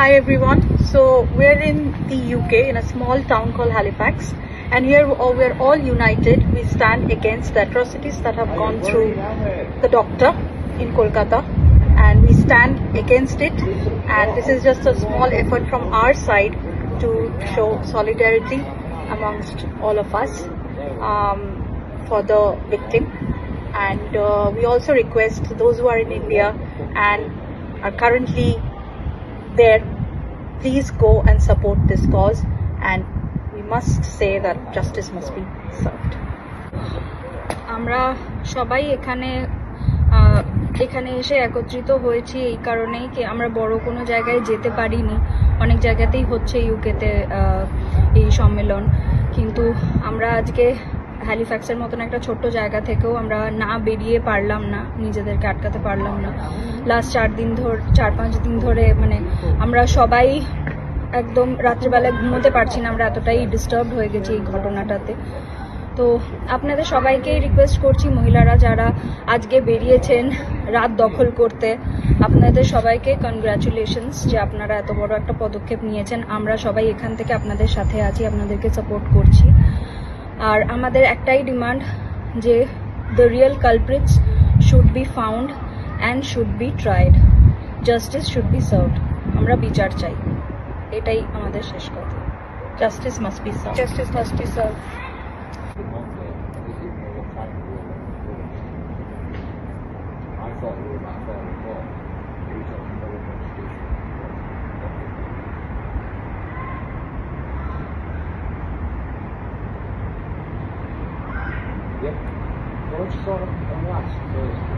Hi everyone. So we're in the UK in a small town called Halifax, and here we're all united. We stand against the atrocities that have gone through the doctor in Kolkata, and we stand against it. And this is just a small effort from our side to show solidarity amongst all of us for the victim. And we also request those who are in India and are currently there, please go and support this cause, and we must say that justice must be served. আমরা সবাই এখানে এসে একত্রিত হয়েছি এই কারণেই কি আমরা বড় কোনো জায়গায় যেতে পারিনি। অনেক জায়গাতেই হচ্ছে ইউকেতে এই সম্মেলন, কিন্তু আমরা আজকে হ্যালিফ্যাক্সের মতন একটা ছোট্ট জায়গা থেকেও আমরা না বেরিয়ে পারলাম না, নিজেদেরকে আটকাতে পারলাম না। লাস্ট 4-5 দিন ধরে মানে আমরা সবাই একদম রাত্রিবেলায় ঘুমোতে পারছি না, আমরা এতটাই ডিস্টার্বড হয়ে গেছি এই ঘটনাটাতে। তো আপনাদের সবাইকেই রিকোয়েস্ট করছি, মহিলারা যারা আজকে বেরিয়েছেন রাত দখল করতে, আপনাদের সবাইকে কনগ্রাচুলেশনস যে আপনারা এত বড় একটা পদক্ষেপ নিয়েছেন। আমরা সবাই এখান থেকে আপনাদের সাথে আছি, আপনাদেরকে সাপোর্ট করছি। আর আমাদের একটাই ডিমান্ড যে the real culprits should be found and should be tried, justice should be served. আমরা বিচার চাই, এটাই আমাদের শেষ কথা। Justice must be served. Justice must be served. Yep. Well, let's start on last first.